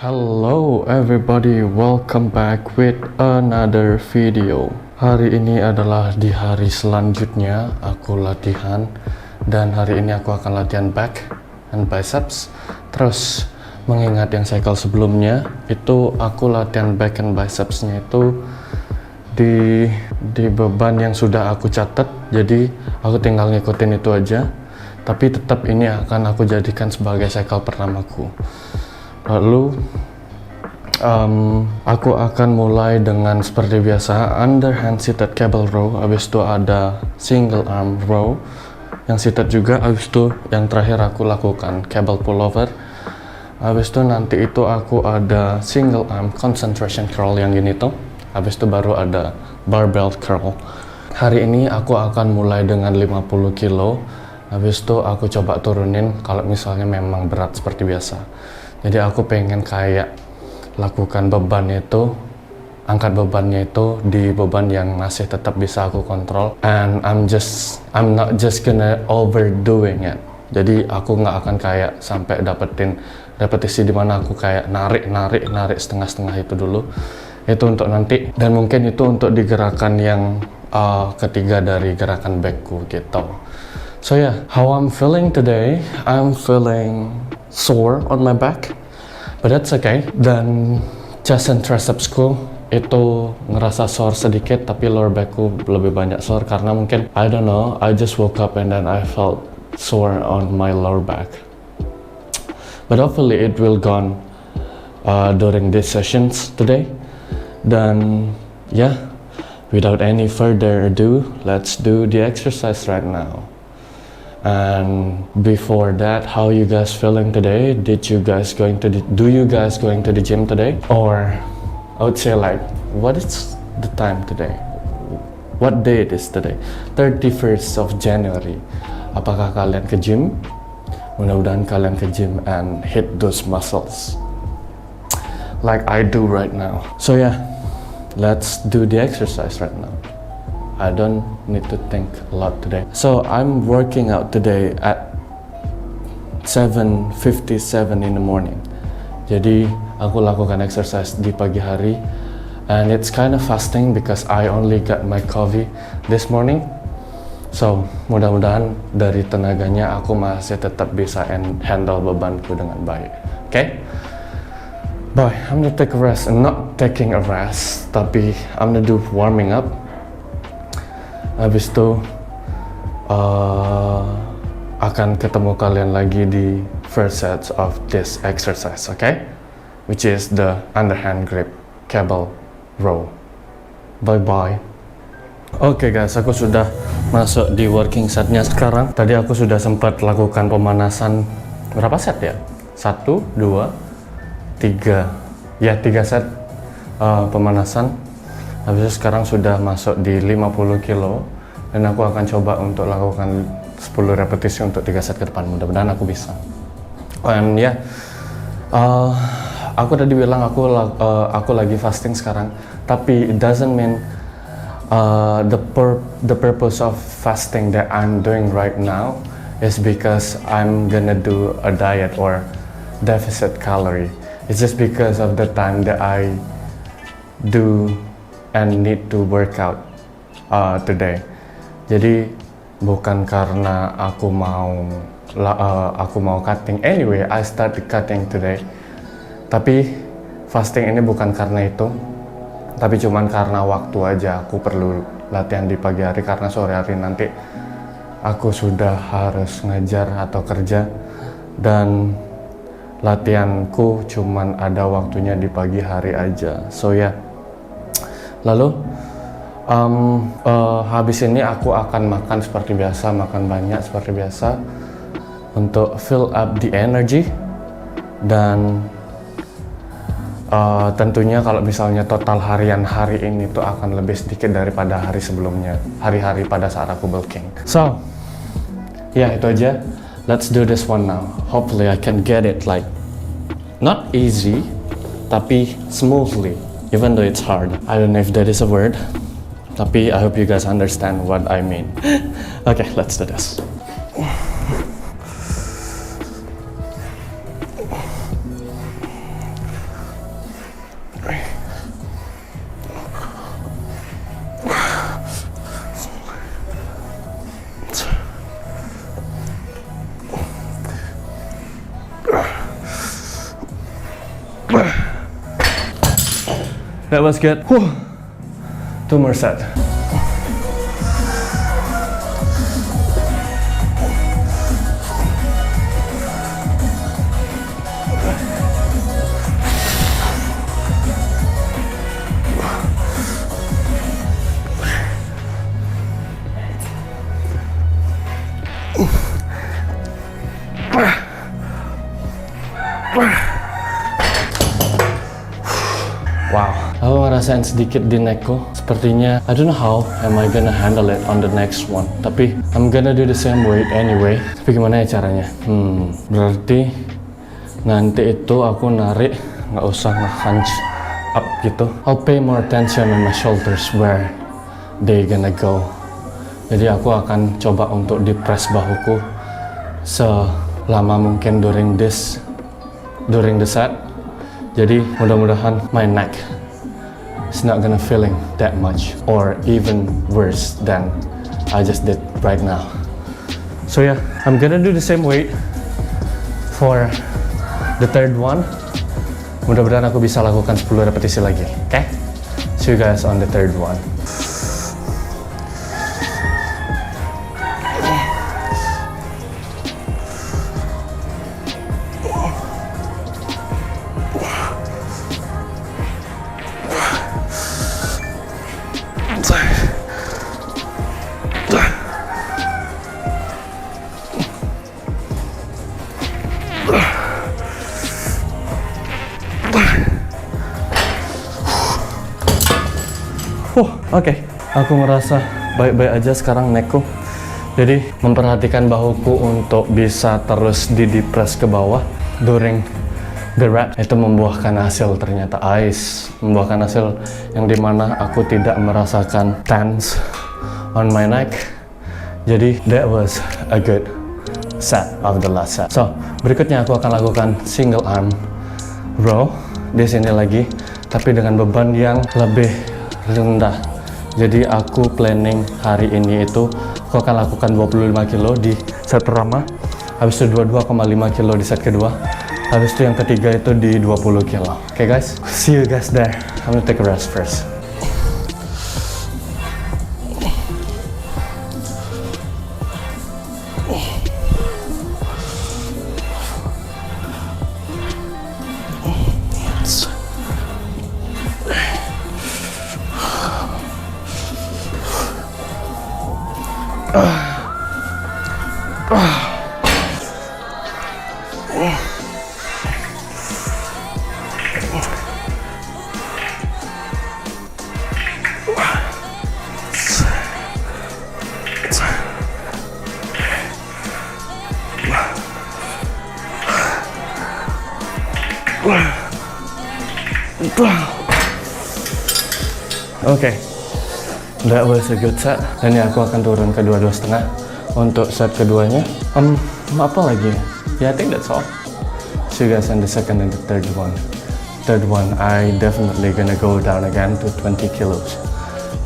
Hello everybody, welcome back with another video. Hari ini adalah di hari selanjutnya aku latihan, dan hari ini aku akan latihan back and biceps. Terus mengingat yang cycle sebelumnya itu aku latihan back and bicepsnya itu di beban yang sudah aku catat, jadi aku tinggal ngikutin itu aja. Tapi tetap ini akan aku jadikan sebagai cycle pertamaku. Lalu aku akan mulai dengan seperti biasa underhand seated cable row, habis itu ada single arm row yang seated juga, habis itu yang terakhir aku lakukan cable pullover, habis itu nanti itu aku ada single arm concentration curl yang gini tuh, habis itu baru ada barbell curl. Hari ini aku akan mulai dengan 50 kilo, habis itu aku coba turunin kalau misalnya memang berat seperti biasa. Jadi aku pengen kayak lakukan beban itu, angkat bebannya itu di beban yang masih tetap bisa aku kontrol, and I'm not just gonna overdoing it. Jadi aku nggak akan kayak sampai dapetin repetisi dimana aku kayak narik setengah-setengah itu dulu. Itu untuk nanti, dan mungkin itu untuk di gerakan yang ketiga dari gerakan backku gitu. So yeah, how I'm feeling today, I'm feeling sore on my back, but that's okay. Dan chest and tricepsku itu ngerasa sore sedikit, tapi lower backku lebih banyak sore karena mungkin I don't know, I just woke up and then I felt sore on my lower back. But hopefully it will gone during these sessions today. Dan yeah, without any further ado, let's do the exercise right now. And before that, how you guys feeling today? Do you guys going to the gym today? Or I would say like, what is the time today? What day it is today? 31st of January. Apakah kalian ke gym? Mudah-mudahan kalian ke gym and hit those muscles like I do right now. So yeah, let's do the exercise right now. I don't need to think a lot today. So I'm working out today at 7:57 in the morning. Jadi aku lakukan exercise di pagi hari, and it's kind of fasting because I only got my coffee this morning. So mudah-mudahan dari tenaganya aku masih tetap bisa handle bebanku dengan baik. Okay? Boy, I'm gonna take a rest. I'm not taking a rest, tapi I'm gonna do warming up. Habis itu akan ketemu kalian lagi di first sets of this exercise, okay? Which is the underhand grip cable row. Bye-bye. Oke guys, aku sudah masuk di working setnya sekarang. Tadi aku sudah sempat lakukan pemanasan berapa set ya? 1, 2, 3. Ya, 3 set pemanasan. Habis itu sekarang sudah masuk di 50 kilo, dan aku akan coba untuk lakukan 10 repetisi untuk 3 set ke depan. Mudah-mudahan aku bisa. And ya, aku tadi bilang aku lagi fasting sekarang, tapi it doesn't mean the purpose of fasting that I'm doing right now is because I'm gonna do a diet or deficit calorie. It's just because of the time that I do and need to work out today. Jadi bukan karena aku mau cutting. Anyway, I started cutting today. Tapi fasting ini bukan karena itu, tapi cuman karena waktu aja. Aku perlu latihan di pagi hari karena sore hari nanti aku sudah harus ngajar atau kerja, dan latihanku cuman ada waktunya di pagi hari aja. So ya, lalu habis ini aku akan makan seperti biasa, makan banyak seperti biasa untuk fill up the energy. Dan tentunya kalau misalnya total harian hari ini tuh akan lebih sedikit daripada hari sebelumnya, hari-hari pada saat aku bulking. So ya, itu aja. Let's do this one now. Hopefully I can get it like not easy, tapi smoothly, even though it's hard. I don't know if that is a word, tapi I hope you guys understand what I mean. Okay, let's do this. That was good. Whew. 2 more set. Wow, aku ngerasain sedikit di neckku. Sepertinya, I don't know how am I gonna handle it on the next one. Tapi, I'm gonna do the same weight anyway. Tapi gimana ya caranya? Berarti nanti itu aku narik, nggak usah nge-hunch up gitu. I'll pay more attention on my shoulders where they gonna go. Jadi aku akan coba untuk di-press bahuku selama mungkin during the set. Jadi mudah-mudahan my neck is not gonna feeling that much or even worse than I just did right now. So yeah, I'm gonna do the same weight for the third one. Mudah-mudahan aku bisa lakukan 10 repetisi lagi. Okay? See you guys on the third one. Oke, aku merasa baik-baik aja sekarang neckku. Jadi memperhatikan bahuku untuk bisa terus di-press ke bawah during the rep itu membuahkan hasil ternyata membuahkan hasil yang dimana aku tidak merasakan tense on my neck. Jadi that was a good set of the last set. So berikutnya aku akan lakukan single arm row di sini lagi, tapi dengan beban yang lebih rendah. Jadi aku planning hari ini itu aku akan lakukan 25 kilo di set pertama, habis itu 22,5 kilo di set kedua, habis itu yang ketiga itu di 20 kilo. Oke guys, see you guys there. I'm gonna take a rest first. Oke, that was a good set. Dan ya aku akan turun ke 22,5 untuk set keduanya. Apa lagi? Yeah, I think that's all. See you guys in the second and the third one. Third one, I definitely gonna go down again to 20 kilos.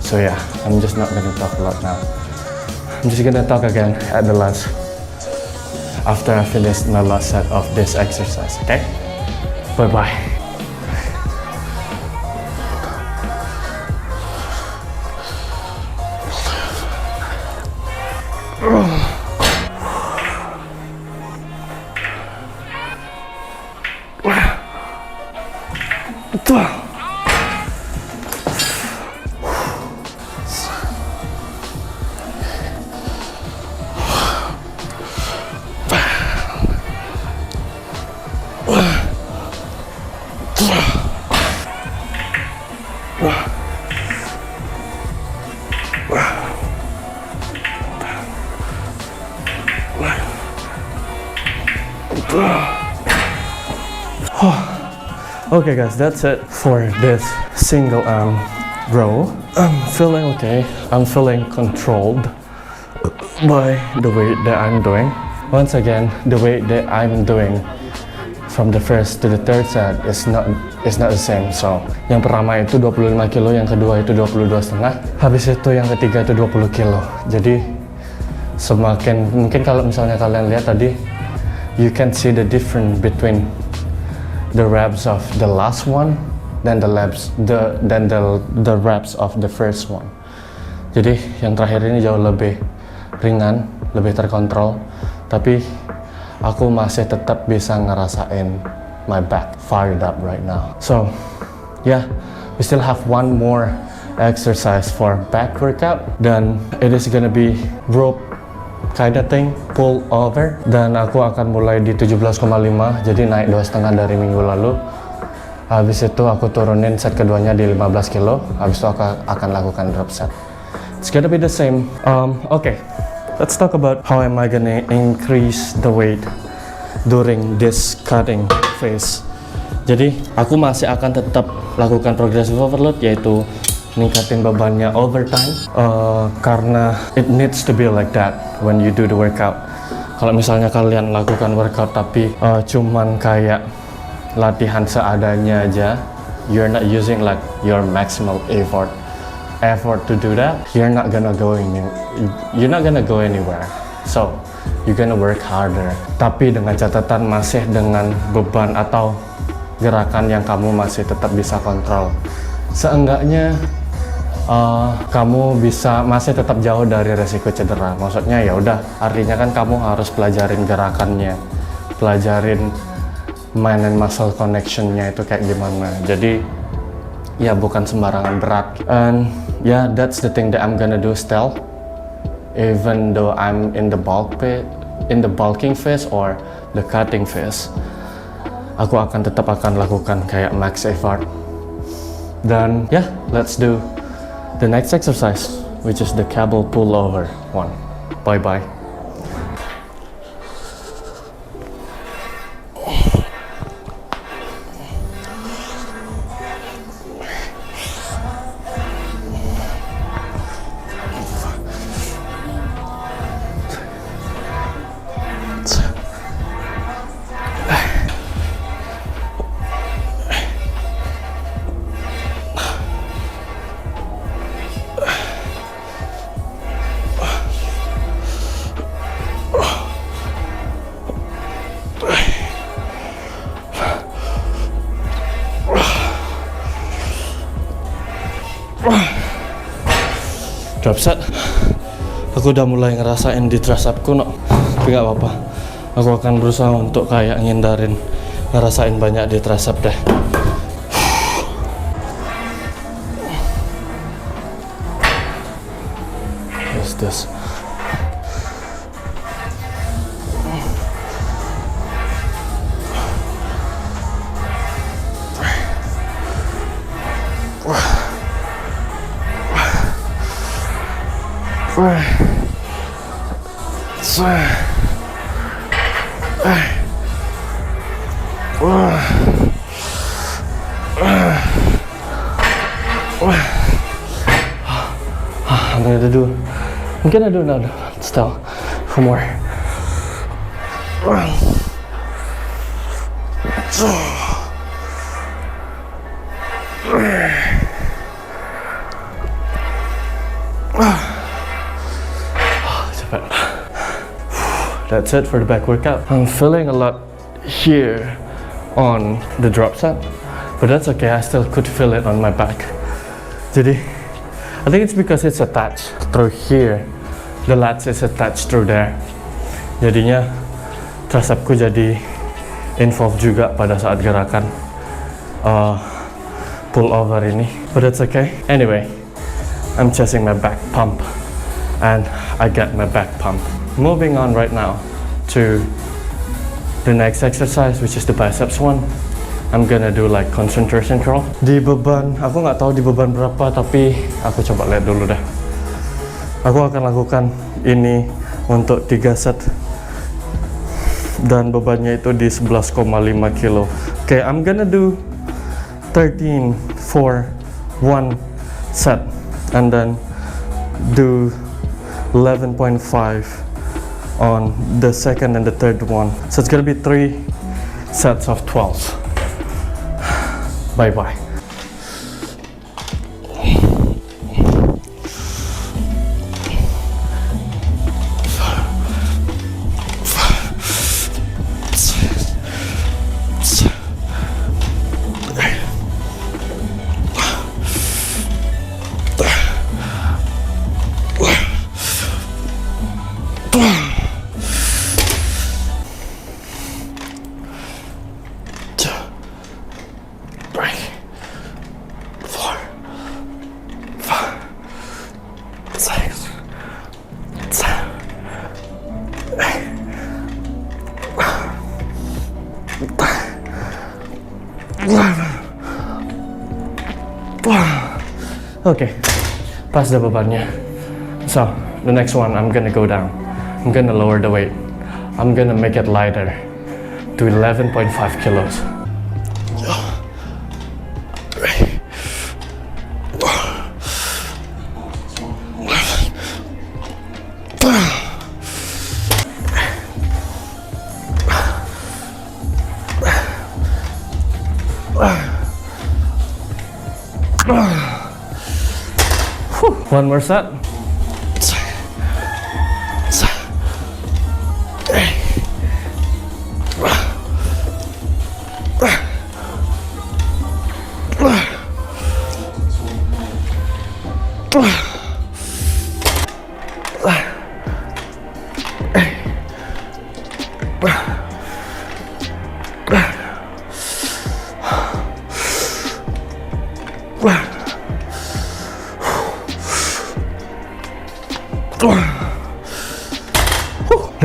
So yeah, I'm just not gonna talk a lot now. I'm just gonna talk again at the last, after I finish my last set of this exercise, okay? Bye-bye. Okay guys, that's it for this single arm row. I'm feeling okay. I'm feeling controlled by the weight that I'm doing. Once again, the weight that I'm doing from the first to the third set is not the same. So, yang pertama itu 25 kilo, yang kedua itu 22,5. Habis itu yang ketiga itu 20 kilo. Jadi semakin mungkin kalau misalnya kalian lihat tadi, you can see the difference between the reps of the last one than the reps of the first one. Jadi yang terakhir ini jauh lebih ringan, lebih terkontrol, tapi aku masih tetap bisa ngerasain my back fired up right now. So yeah, we still have one more exercise for back workout, dan it is gonna be rope kind of thing, pull over, dan aku akan mulai di 17,5, jadi naik 2,5 dari minggu lalu. Habis itu aku turunin set keduanya di 15 kilo, habis itu aku akan lakukan drop set. It's gonna be the same. Okay, let's talk about how am I gonna increase the weight during this cutting phase. Jadi aku masih akan tetap lakukan progressive overload, yaitu ningkatin bebannya over time, karena it needs to be like that when you do the workout. Kalau misalnya kalian lakukan workout tapi cuman kayak latihan seadanya aja, you're not using like your maximal effort to do that, you're not gonna go anywhere. So you're gonna work harder, tapi dengan catatan masih dengan beban atau gerakan yang kamu masih tetap bisa kontrol. Seenggaknya kamu masih tetap jauh dari resiko cedera. Maksudnya ya udah, artinya kan kamu harus pelajarin gerakannya, pelajarin mind and muscle connectionnya itu kayak gimana. Jadi ya bukan sembarangan berat. And yeah, that's the thing that I'm gonna do still, even though I'm in the bulking phase or the cutting phase. Aku tetap akan lakukan kayak max effort. Dan yeah, let's do the next exercise, which is the cable pullover one. Bye bye. Drop set. Aku udah mulai ngerasain di tricep no, tapi gak apa-apa. Aku akan berusaha untuk kayak ngindarin ngerasain banyak di tricep deh. What's this? I'm gonna do another still for more. That's it for the back workout. I'm feeling a lot here on the drop set, but that's okay, I still could feel it on my back. Jadi I think it's because it's attached through here. The lats is attached through there. Jadinya tricepku jadi involved juga pada saat gerakan pull over ini. But that's okay. Anyway, I'm chasing my back pump, and I get my back pump. Moving on right now to the next exercise, which is the biceps one. I'm gonna do like concentration curl. Di beban, aku nggak tahu di beban berapa, tapi aku coba lihat dulu dah. Aku akan lakukan ini untuk 3 set dan bebannya itu di 11,5 kilo. Okay, I'm gonna do 13 for 1 set and then do 11.5 on the second and the third one. So it's gonna be 3 sets of 12. Bye bye. Okay, pas the bebannya. So, the next one I'm gonna go down. I'm gonna lower the weight. I'm gonna make it lighter to 11.5 kilos. One more set.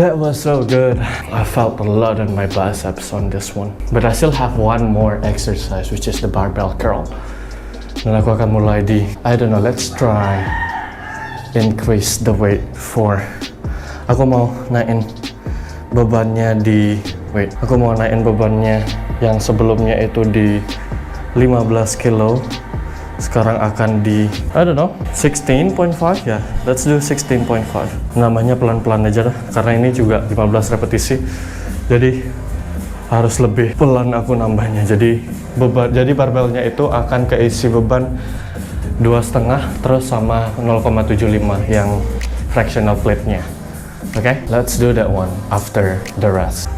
That was so good. I felt a lot in my biceps on this one. But I still have one more exercise, which is the barbell curl. Dan aku akan mulai di, I don't know, let's try increase the weight for, aku mau naikin bebannya di, aku mau naikin bebannya yang sebelumnya itu di 15 kilo. Sekarang akan di, I don't know, 16.5 ya. Let's do 16.5. Namanya pelan-pelan aja lah, karena ini juga 15 repetisi. Jadi harus lebih pelan aku nambahnya. Jadi barbelnya itu akan keisi beban 2,5 terus sama 0,75 yang fractional plate-nya. Okay, let's do that one after the rest.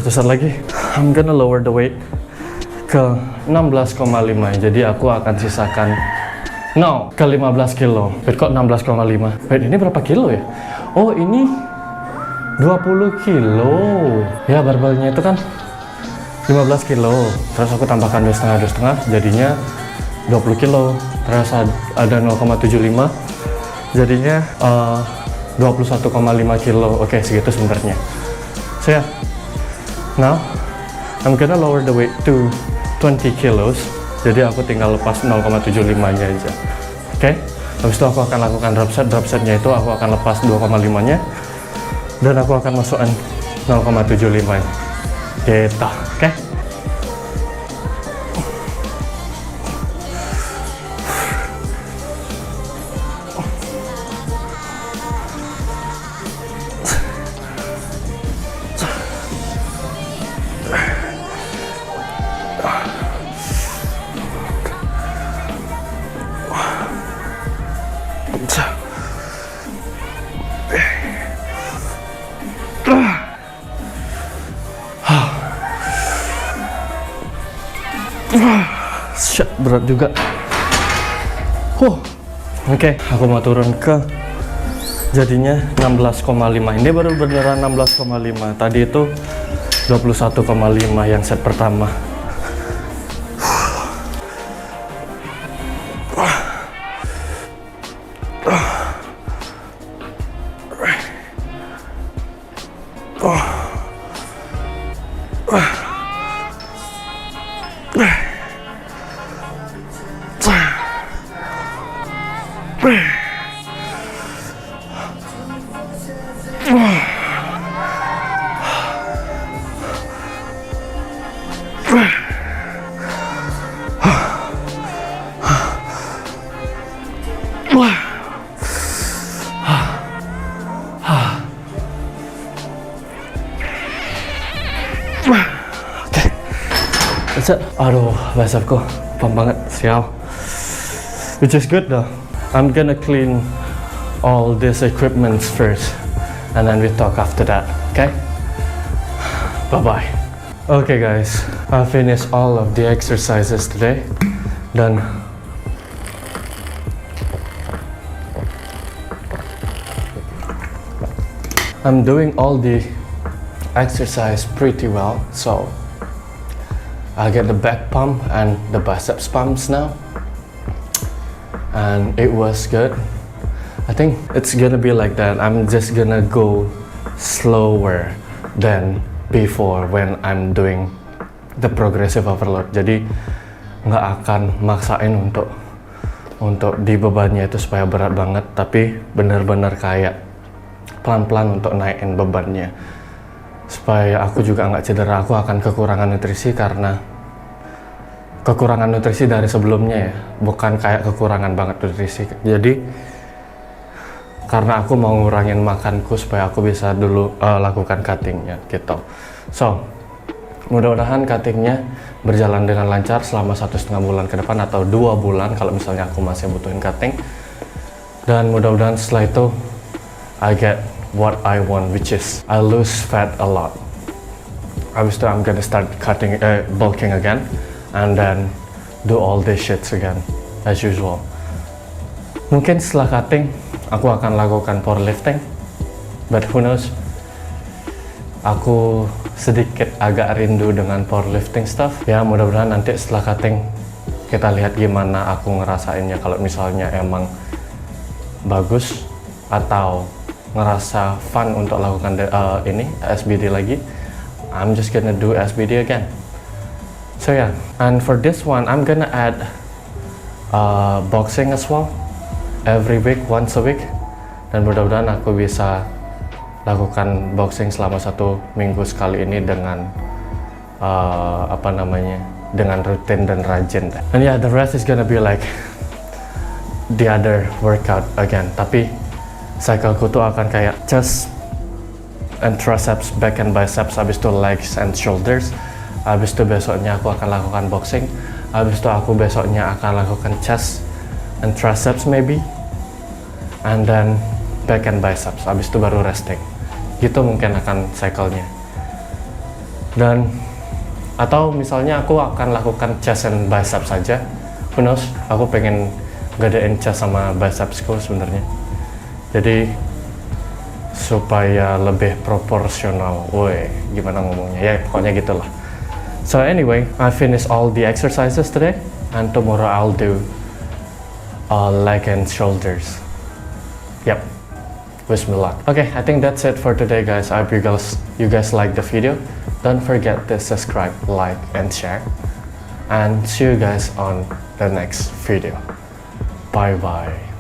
Satu set lagi. I'm gonna lower the weight ke 16,5. Jadi aku akan sisakan ke 15 kilo. Wait, kok 16,5? Wait, ini berapa kilo ya? Oh, ini 20 kilo. Ya, barbelnya itu kan 15 kilo. Terus aku tambahkan 2,5 jadinya 20 kilo. Terus ada 0,75 jadinya 21,5 kilo. Oke, segitu sebenarnya. So yeah, now I'm gonna lower the weight to 20 kilos. Jadi aku tinggal lepas 0,75 nya aja. Oke, habis itu aku akan lakukan drop set. Drop setnya itu aku akan lepas 2,5 nya dan aku akan masukkan 0,75 gitu. Oke. Shit, berat juga. Oke, aku mau turun ke jadinya 16,5. Ini baru beneran 16,5. Tadi itu 21,5 yang set pertama. Aduh, bicepku pump banget, sial. Which is good though. I'm gonna clean all these equipments first, and then we talk after that. Okay? Bye-bye. Okay guys, I finished all of the exercises today. Dan I'm doing all the exercise pretty well, so I get the back pump and the biceps pumps now, and it was good. I think it's gonna be like that. I'm just gonna go slower than before when I'm doing the progressive overload. Jadi nggak akan maksain untuk di bebannya itu supaya berat banget, tapi bener-bener kayak pelan-pelan untuk naikin bebannya supaya aku juga nggak cedera. Aku akan kekurangan nutrisi karena kekurangan nutrisi dari sebelumnya ya, bukan kayak kekurangan banget nutrisi. Jadi karena aku mau ngurangin makanku supaya aku bisa dulu lakukan cuttingnya gitu. So mudah-mudahan cuttingnya berjalan dengan lancar selama 1,5 bulan ke depan atau 2 bulan kalau misalnya aku masih butuhin cutting, dan mudah-mudahan setelah itu I get what I want, which is I lose fat a lot. Habis itu I'm gonna start bulking again, and then do all these shits again as usual. Mungkin setelah cutting aku akan lakukan powerlifting, but who knows. Aku sedikit agak rindu dengan powerlifting stuff. Ya mudah-mudahan nanti setelah cutting kita lihat gimana aku ngerasainnya. Kalau misalnya emang bagus atau ngerasa fun untuk lakukan ini SBD lagi, I'm just gonna do SBD again. So yeah, and for this one I'm gonna add boxing as well every week, once a week, dan mudah-mudahan aku bisa lakukan boxing selama 1 minggu sekali ini dengan dengan rutin dan rajin. And yeah, the rest is gonna be like the other workout again, tapi cycleku tuh akan kayak chest and triceps, back and biceps, habis itu legs and shoulders, habis itu besoknya aku akan lakukan boxing, habis itu aku besoknya akan lakukan chest and triceps maybe, and then back and biceps, habis itu baru resting. Gitu mungkin akan cycle-nya. Dan atau misalnya aku akan lakukan chest and biceps saja, who knows, aku pengen gadein chest sama bicepsku sebenarnya. Jadi supaya lebih proporsional, woi gimana ngomongnya ya, pokoknya gitulah. So anyway, I finished all the exercises today, and tomorrow I'll do leg and shoulders. Yep, wish me luck. Okay, I think that's it for today guys. I hope you guys like the video. Don't forget to subscribe, like and share, and see you guys on the next video. Bye bye.